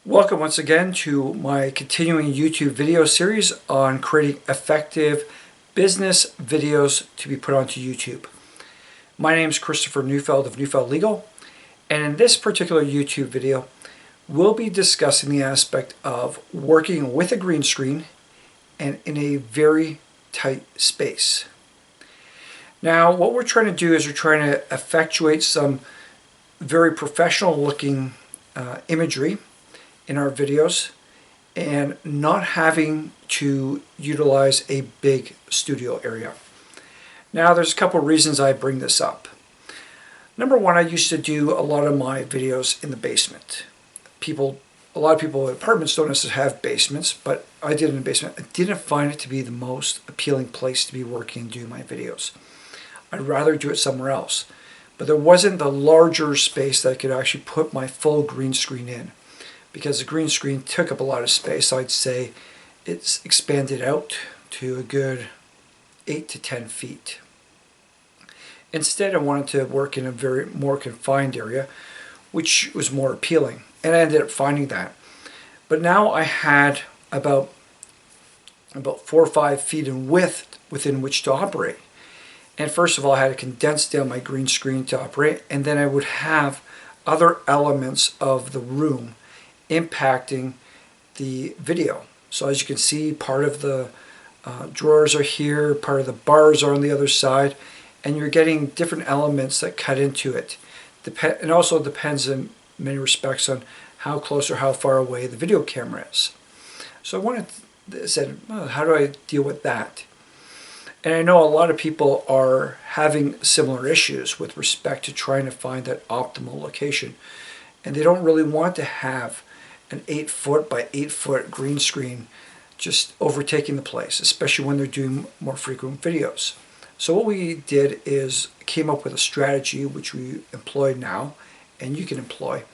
Welcome once again to my continuing YouTube video series on creating effective business videos to be put onto YouTube. My name is Christopher Neufeld of Neufeld Legal, and in this particular YouTube video we'll be discussing the aspect of working with a green screen and in a very tight space. Now what we're trying to do is we're trying to effectuate some very professional looking imagery in our videos and not having to utilize a big studio area. Now there's a couple reasons I bring this up. Number one, I used to do a lot of my videos in the basement. A lot of people in apartments don't necessarily have basements, but I did in the basement. I didn't find it to be the most appealing place to be working and doing my videos. I'd rather do it somewhere else. But there wasn't the larger space that I could actually put my full green screen in, because the green screen took up a lot of space. I'd say it's expanded out to a good 8 to 10 feet. Instead, I wanted to work in a very more confined area, which was more appealing, and I ended up finding that. But now I had about 4 or 5 feet in width within which to operate. And first of all, I had to condense down my green screen to operate, and then I would have other elements of the room impacting the video. So as you can see, part of the drawers are here, part of the bars are on the other side, and you're getting different elements that cut into it. And also depends in many respects on how close or how far away the video camera is. So I said, well, how do I deal with that? And I know a lot of people are having similar issues with respect to trying to find that optimal location. And they don't really want to have an 8-foot by 8-foot green screen just overtaking the place, especially when they're doing more frequent videos. So what we did is came up with a strategy which we employ now, and you can employ,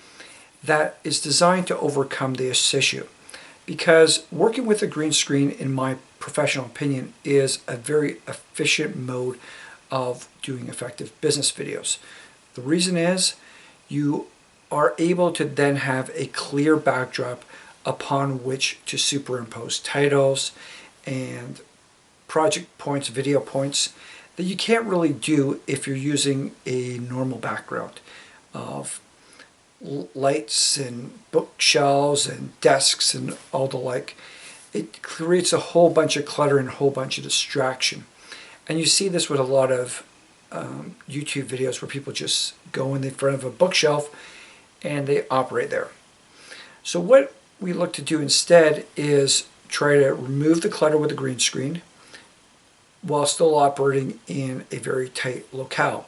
that is designed to overcome this issue. Because working with a green screen, in my professional opinion, is a very efficient mode of doing effective business videos. The reason is you are able to then have a clear backdrop upon which to superimpose titles and project points, video points, that you can't really do if you're using a normal background of lights and bookshelves and desks and all the like. It creates a whole bunch of clutter and a whole bunch of distraction. And you see this with a lot of YouTube videos where people just go in front of a bookshelf and they operate there. So what we look to do instead is try to remove the clutter with the green screen while still operating in a very tight locale.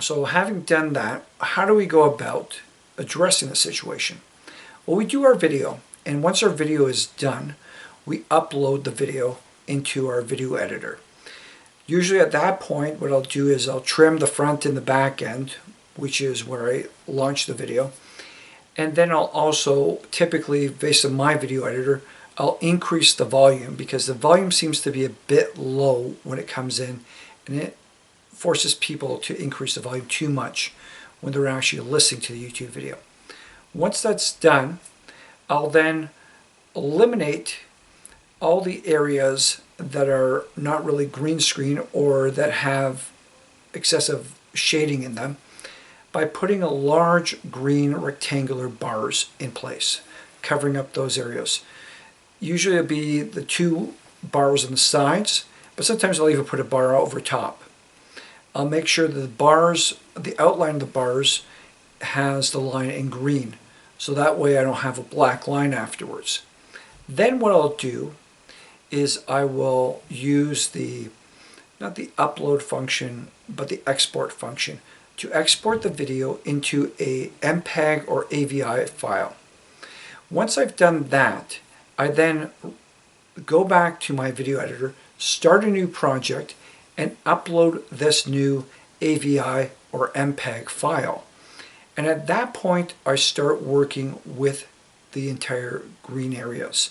So having done that, how do we go about addressing the situation? Well, we do our video, and once our video is done, we upload the video into our video editor. Usually at that point, what I'll do is I'll trim the front and the back end, which is where I launch the video. And then I'll also, typically based on my video editor, I'll increase the volume, because the volume seems to be a bit low when it comes in, and it forces people to increase the volume too much when they're actually listening to the YouTube video. Once that's done, I'll then eliminate all the areas that are not really green screen or that have excessive shading in them by putting a large green rectangular bars in place, covering up those areas. Usually it'll be the 2 bars on the sides, but sometimes I'll even put a bar over top. I'll make sure that the bars, the outline of the bars, has the line in green, so that way I don't have a black line afterwards. Then what I'll do is I will use not the upload function, but the export function to export the video into a MPEG or AVI file. Once I've done that, I then go back to my video editor, start a new project, and upload this new AVI or MPEG file. And at that point, I start working with the entire green areas,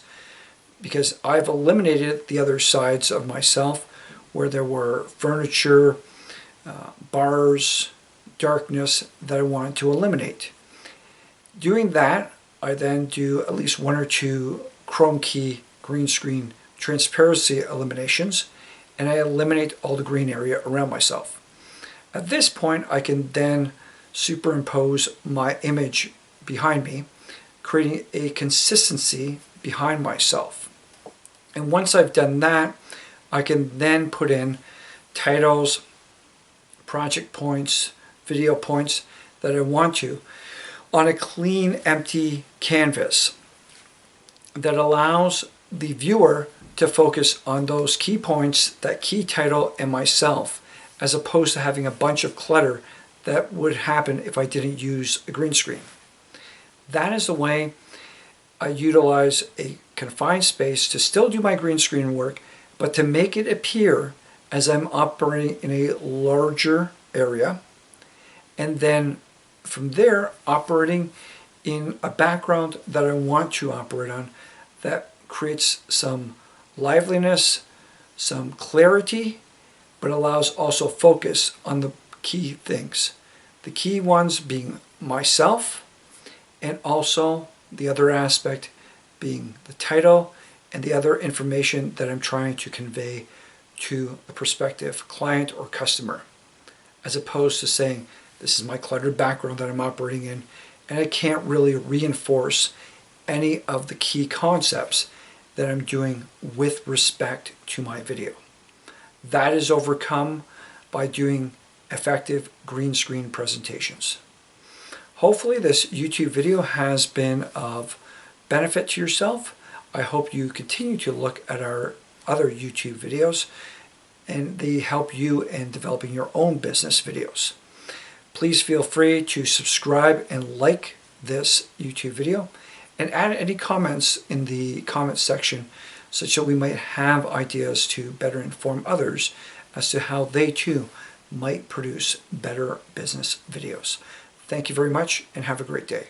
because I've eliminated the other sides of myself where there were furniture, bars, darkness that I wanted to eliminate. Doing that, I then do at least 1 or 2 chrome key green screen transparency eliminations, and I eliminate all the green area around myself. At this point, I can then superimpose my image behind me, creating a consistency behind myself. And once I've done that, I can then put in titles, project points, video points that I want to on a clean, empty canvas that allows the viewer to focus on those key points, that key title, and myself, as opposed to having a bunch of clutter that would happen if I didn't use a green screen. That is the way I utilize a confined space to still do my green screen work, but to make it appear as I'm operating in a larger area, and then from there operating in a background that I want to operate on that creates some liveliness, some clarity, but allows also focus on the key things. The key ones being myself, and also the other aspect being the title and the other information that I'm trying to convey to a prospective client or customer, as opposed to saying, this is my cluttered background that I'm operating in, and I can't really reinforce any of the key concepts that I'm doing with respect to my video. That is overcome by doing effective green screen presentations. Hopefully this YouTube video has been of benefit to yourself. I hope you continue to look at our other YouTube videos and they help you in developing your own business videos. Please feel free to subscribe and like this YouTube video and add any comments in the comment section such that we might have ideas to better inform others as to how they too might produce better business videos. Thank you very much and have a great day.